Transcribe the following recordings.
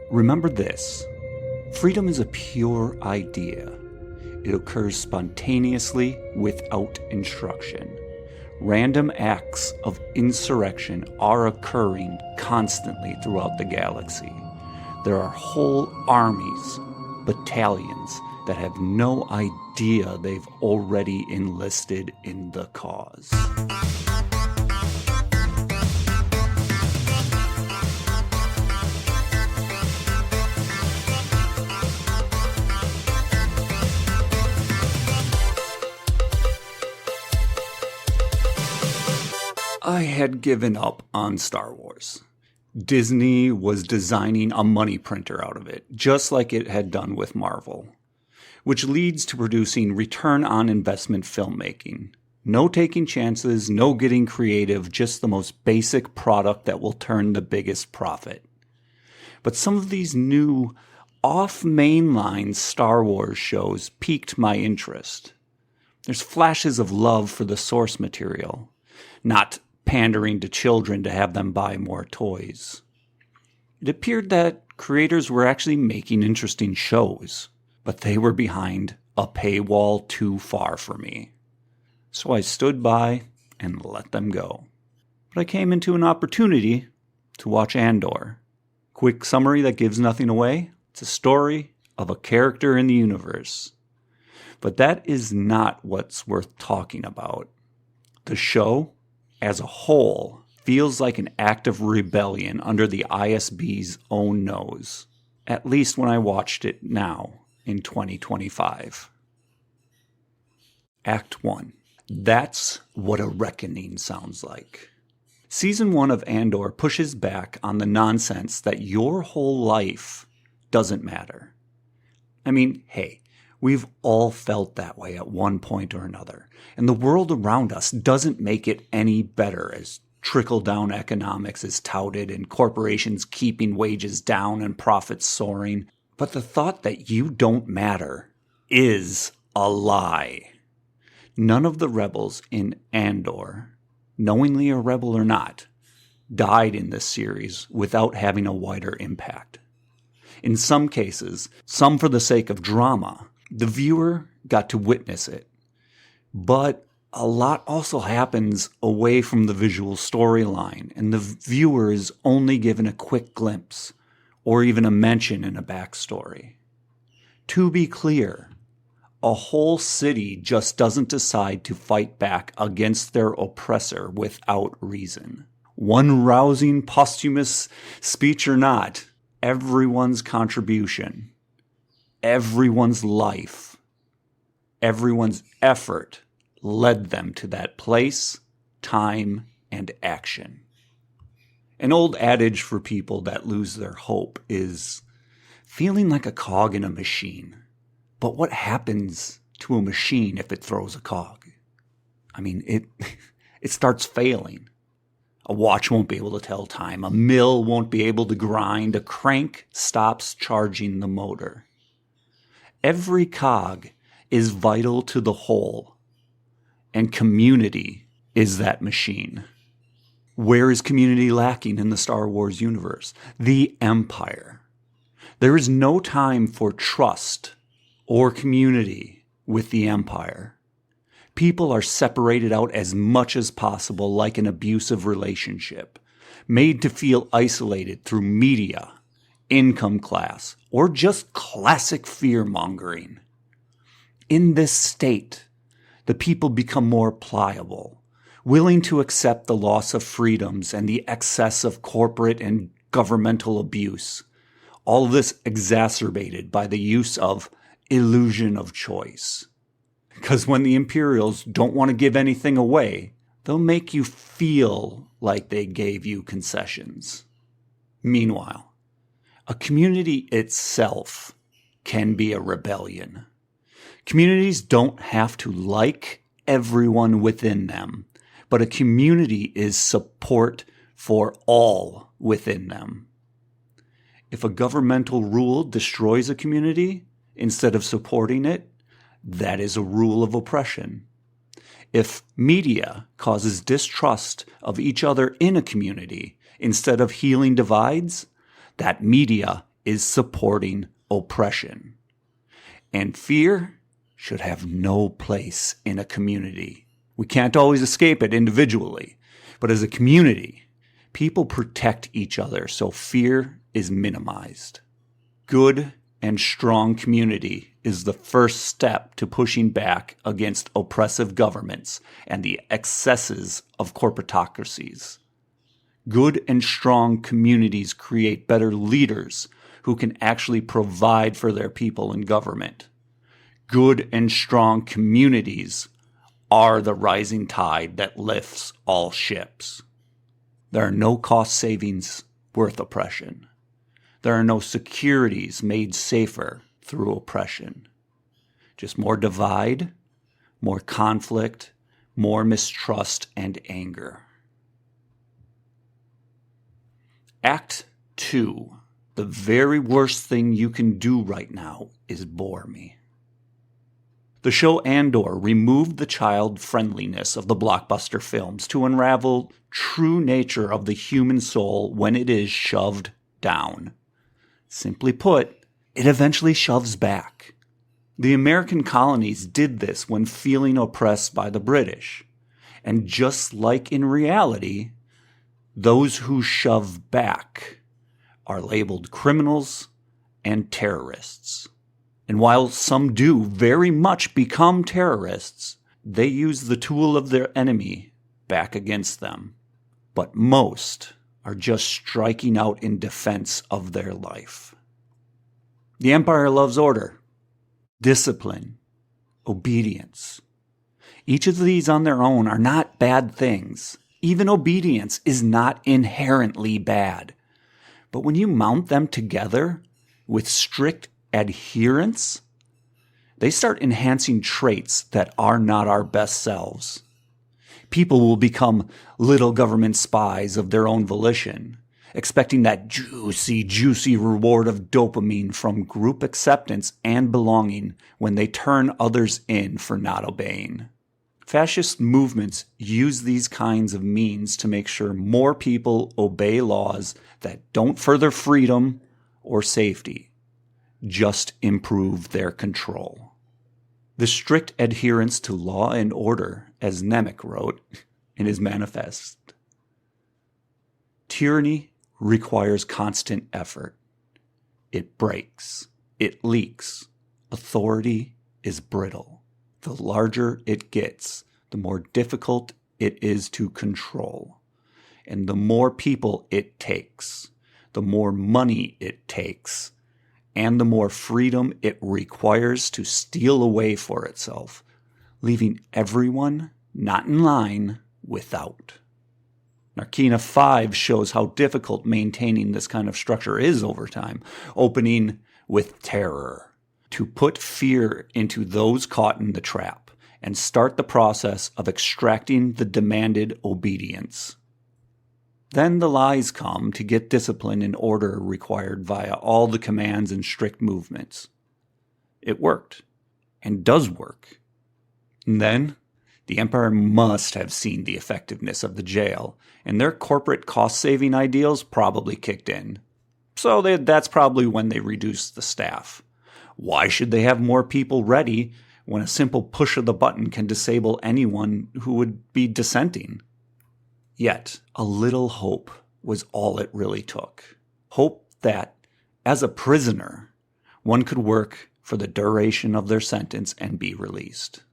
Remember this: freedom is a pure idea. It occurs spontaneously without instruction. Random acts of insurrection are occurring constantly throughout the galaxy. There are whole armies, battalions, that have no idea they've already enlisted in the cause. I had given up on Star Wars. Disney was designing a money printer out of it, just like it had done with Marvel, which leads to producing return on investment filmmaking. No taking chances, no getting creative, just the most basic product that will turn the biggest profit. But some of these new off-mainline Star Wars shows piqued my interest. There's flashes of love for the source material, not pandering to children to have them buy more toys. It appeared that creators were actually making interesting shows, but they were behind a paywall too far for me. So I stood by and let them go. But I came into an opportunity to watch Andor. Quick summary that gives nothing away: it's a story of a character in the universe. But that is not what's worth talking about. The show, as a whole, feels like an act of rebellion under the ISB's own nose, at least when I watched it now in 2025. Act 1. That's what a reckoning sounds like. Season 1 of Andor pushes back on the nonsense that your whole life doesn't matter. I mean, hey, we've all felt that way at one point or another, and the world around us doesn't make it any better as trickle-down economics is touted and corporations keeping wages down and profits soaring. But the thought that you don't matter is a lie. None of the rebels in Andor, knowingly a rebel or not, died in this series without having a wider impact. In some cases, some for the sake of drama, the viewer got to witness it. But a lot also happens away from the visual storyline, and the viewer is only given a quick glimpse, or even a mention in a backstory. To be clear, a whole city just doesn't decide to fight back against their oppressor without reason. One rousing posthumous speech or not, everyone's contribution, everyone's life, everyone's effort led them to that place, time, and action. An old adage for people that lose their hope is feeling like a cog in a machine. But what happens to a machine if it throws a cog? I mean, it starts failing. A watch won't be able to tell time. A mill won't be able to grind. A crank stops charging the motor. Every cog is vital to the whole, and community is that machine. Where is community lacking in the Star Wars universe? The Empire. There is no time for trust or community with the Empire. People are separated out as much as possible, like an abusive relationship, made to feel isolated through media, income class, or just classic fear-mongering. In this state, the people become more pliable, willing to accept the loss of freedoms and the excess of corporate and governmental abuse. All of this exacerbated by the use of illusion of choice. Because when the Imperials don't want to give anything away, they'll make you feel like they gave you concessions. Meanwhile, a community itself can be a rebellion. Communities don't have to like everyone within them, but a community is support for all within them. If a governmental rule destroys a community instead of supporting it, that is a rule of oppression. If media causes distrust of each other in a community instead of healing divides, that media is supporting oppression. And fear should have no place in a community. We can't always escape it individually, but as a community, people protect each other so fear is minimized. Good and strong community is the first step to pushing back against oppressive governments and the excesses of corporatocracies. Good and strong communities create better leaders who can actually provide for their people in government. Good and strong communities are the rising tide that lifts all ships. There are no cost savings worth oppression. There are no securities made safer through oppression. Just more divide, more conflict, more mistrust and anger. Act 2. The very worst thing you can do right now is bore me. The show Andor removed the child-friendliness of the blockbuster films to unravel true nature of the human soul when it is shoved down. Simply put, it eventually shoves back. The American colonies did this when feeling oppressed by the British. And just like in reality, those who shove back are labeled criminals and terrorists. And while some do very much become terrorists, they use the tool of their enemy back against them. But most are just striking out in defense of their life. The Empire loves order, discipline, obedience. Each of these on their own are not bad things. Even obedience is not inherently bad. But when you mount them together with strict adherence, they start enhancing traits that are not our best selves. People will become little government spies of their own volition, expecting that juicy reward of dopamine from group acceptance and belonging when they turn others in for not obeying. Fascist movements use these kinds of means to make sure more people obey laws that don't further freedom or safety, just improve their control. The strict adherence to law and order, as Nemec wrote in his manifest. Tyranny requires constant effort. It breaks. It leaks. Authority is brittle. The larger it gets, the more difficult it is to control. And the more people it takes, the more money it takes, and the more freedom it requires to steal away for itself, leaving everyone not in line without. Narkina 5 shows how difficult maintaining this kind of structure is over time, opening with terror, to put fear into those caught in the trap and start the process of extracting the demanded obedience. Then the lies come to get discipline and order required via all the commands and strict movements. It worked, and does work. And then, the Empire must have seen the effectiveness of the jail, and their corporate cost-saving ideals probably kicked in. So that's probably when they reduced the staff. Why should they have more people ready when a simple push of the button can disable anyone who would be dissenting? Yet, a little hope was all it really took. Hope that, as a prisoner, one could work for the duration of their sentence and be released.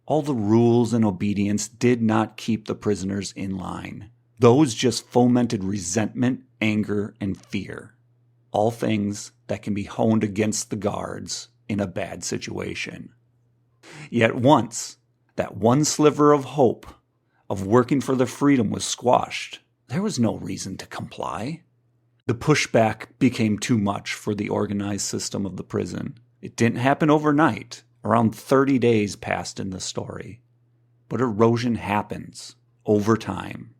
All the rules and obedience did not keep the prisoners in line. Those just fomented resentment, anger, and fear. All things that can be honed against the guards in a bad situation. Yet once that one sliver of hope of working for their freedom was squashed, there was no reason to comply. The pushback became too much for the organized system of the prison. It didn't happen overnight. Around 30 days passed in the story. But erosion happens over time,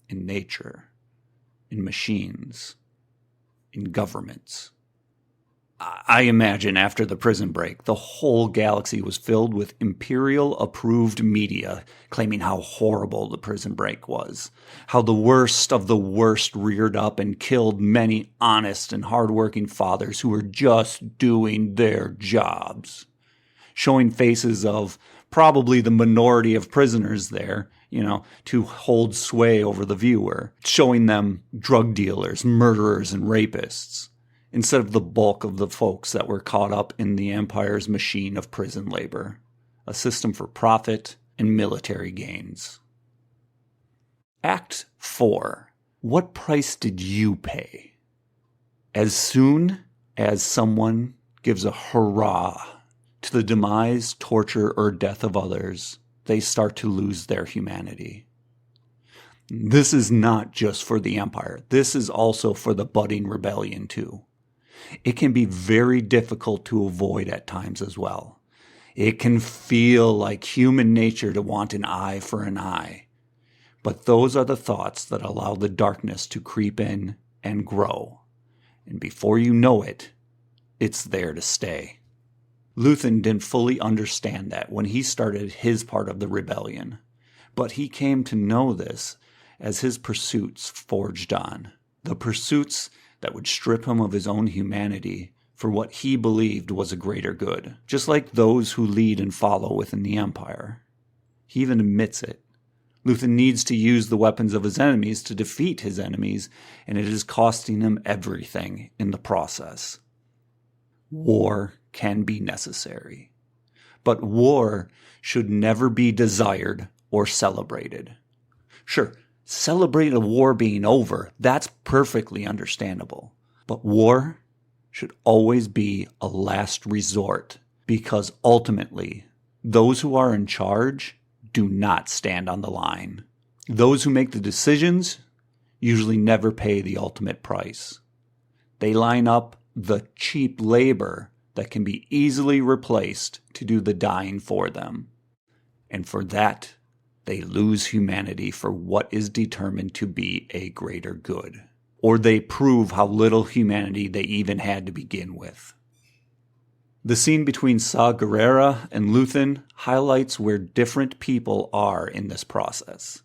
in nature, in machines, in governments. I imagine after the prison break, the whole galaxy was filled with Imperial-approved media claiming how horrible the prison break was, how the worst of the worst reared up and killed many honest and hardworking fathers who were just doing their jobs, showing faces of probably the minority of prisoners there, to hold sway over the viewer, showing them drug dealers, murderers, and rapists, instead of the bulk of the folks that were caught up in the Empire's machine of prison labor, a system for profit and military gains. Act 4. What price did you pay? As soon as someone gives a hurrah to the demise, torture, or death of others, they start to lose their humanity. This is not just for the Empire. This is also for the budding rebellion, too. It can be very difficult to avoid at times as well. It can feel like human nature to want an eye for an eye. But those are the thoughts that allow the darkness to creep in and grow. And before you know it, it's there to stay. Luthen didn't fully understand that when he started his part of the rebellion, but he came to know this as his pursuits forged on. The pursuits that would strip him of his own humanity for what he believed was a greater good, just like those who lead and follow within the Empire. He even admits it. Luthen needs to use the weapons of his enemies to defeat his enemies, and it is costing him everything in the process. War can be necessary, but war should never be desired or celebrated. Sure, celebrate a war being over, that's perfectly understandable. But war should always be a last resort, because ultimately, those who are in charge do not stand on the line. Those who make the decisions usually never pay the ultimate price. They line up the cheap labor that can be easily replaced to do the dying for them. And for that, they lose humanity for what is determined to be a greater good. Or they prove how little humanity they even had to begin with. The scene between Saw Gerrera and Luthen highlights where different people are in this process.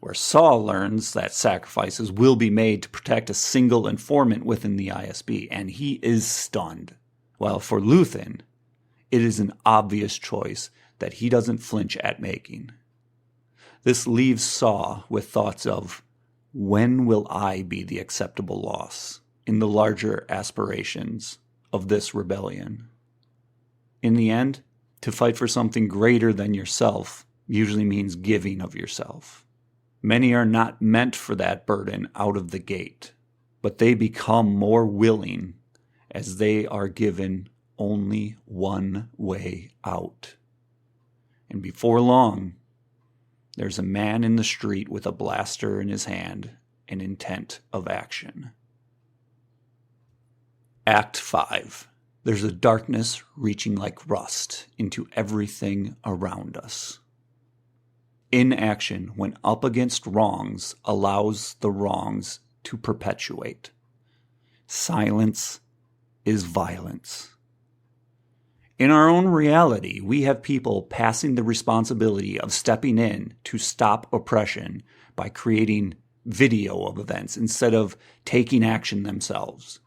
Where Saw learns that sacrifices will be made to protect a single informant within the ISB, and he is stunned. While for Luthen, it is an obvious choice that he doesn't flinch at making. This leaves Saw with thoughts of, when will I be the acceptable loss in the larger aspirations of this rebellion? In the end, to fight for something greater than yourself usually means giving of yourself. Many are not meant for that burden out of the gate, but they become more willing as they are given only one way out. And before long, there's a man in the street with a blaster in his hand and intent of action. Act 5. There's a darkness reaching like rust into everything around us. Inaction, when up against wrongs, allows the wrongs to perpetuate. Silence is violence. In our own reality, we have people passing the responsibility of stepping in to stop oppression by creating video of events instead of taking action themselves.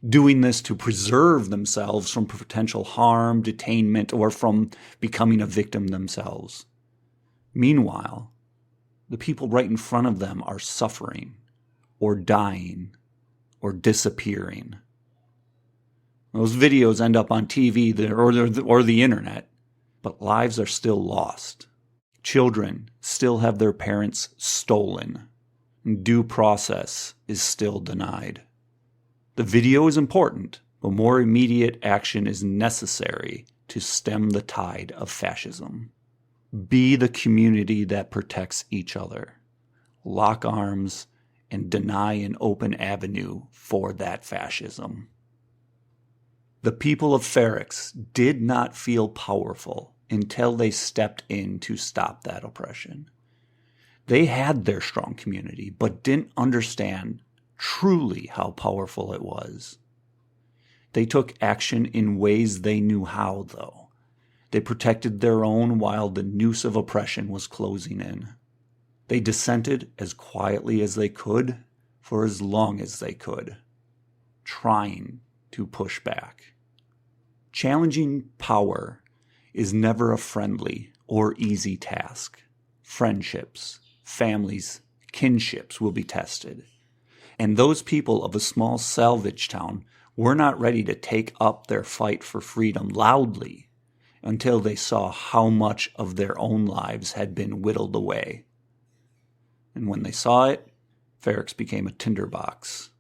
Doing this to preserve themselves from potential harm, detainment, or from becoming a victim themselves. Meanwhile, the people right in front of them are suffering, or dying, or disappearing. Those videos end up on TV or the internet, but lives are still lost. Children still have their parents stolen. Due process is still denied. The video is important, but more immediate action is necessary to stem the tide of fascism. Be the community that protects each other. Lock arms and deny an open avenue for that fascism. The people of Ferrix did not feel powerful until they stepped in to stop that oppression. They had their strong community, but didn't understand truly how powerful it was. They took action in ways they knew how, though. They protected their own while the noose of oppression was closing in. They dissented as quietly as they could for as long as they could, trying to push back. Challenging power is never a friendly or easy task. Friendships, families, kinships will be tested. And those people of a small salvage town were not ready to take up their fight for freedom loudly until they saw how much of their own lives had been whittled away. And when they saw it, Ferrex became a tinderbox,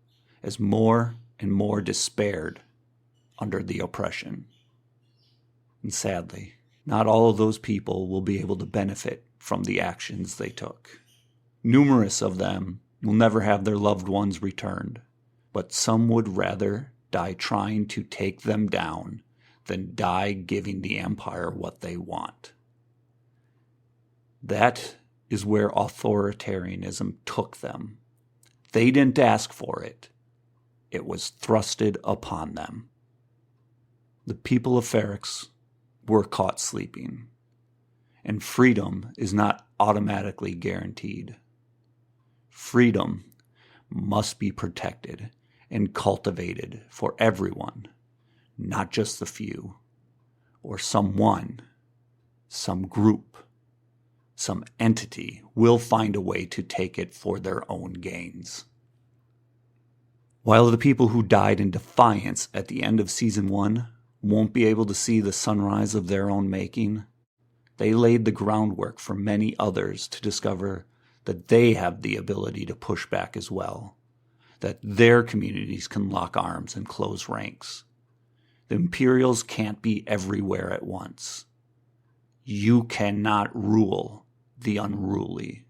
as more and more despaired under the oppression. And sadly, not all of those people will be able to benefit from the actions they took. Numerous of them will never have their loved ones returned, but some would rather die trying to take them down than die giving the Empire what they want. That is where authoritarianism took them. They didn't ask for it. It was thrusted upon them. The people of Ferrex were caught sleeping, and freedom is not automatically guaranteed. Freedom must be protected and cultivated for everyone, not just the few, or someone, some group, some entity will find a way to take it for their own gains. While the people who died in defiance at the end of Season 1 won't be able to see the sunrise of their own making, they laid the groundwork for many others to discover that they have the ability to push back as well, that their communities can lock arms and close ranks. The Imperials can't be everywhere at once. You cannot rule the unruly.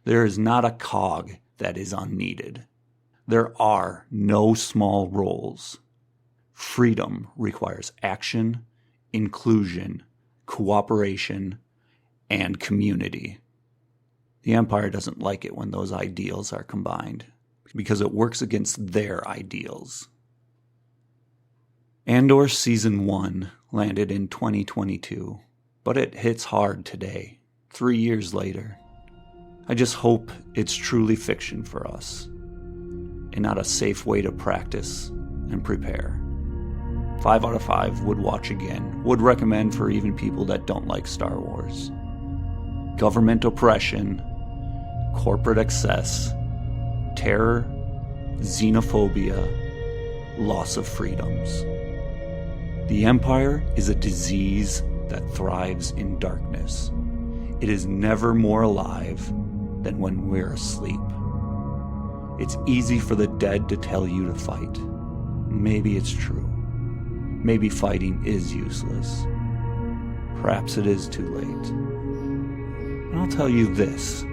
There is not a cog that is unneeded. There are no small roles. Freedom requires action, inclusion, cooperation, and community. The Empire doesn't like it when those ideals are combined, because it works against their ideals. Andor Season 1 landed in 2022, but it hits hard today, 3 years later. I just hope it's truly fiction for us, and not a safe way to practice and prepare. 5 out of 5 would watch again, would recommend for even people that don't like Star Wars. Government oppression, corporate excess, terror, xenophobia, loss of freedoms. The Empire is a disease that thrives in darkness. It is never more alive than when we're asleep. It's easy for the dead to tell you to fight. Maybe it's true. Maybe fighting is useless. Perhaps it is too late. And I'll tell you this.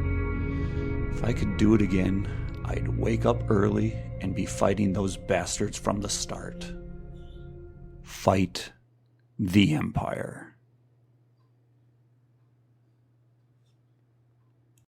If I could do it again, I'd wake up early and be fighting those bastards from the start. Fight the Empire.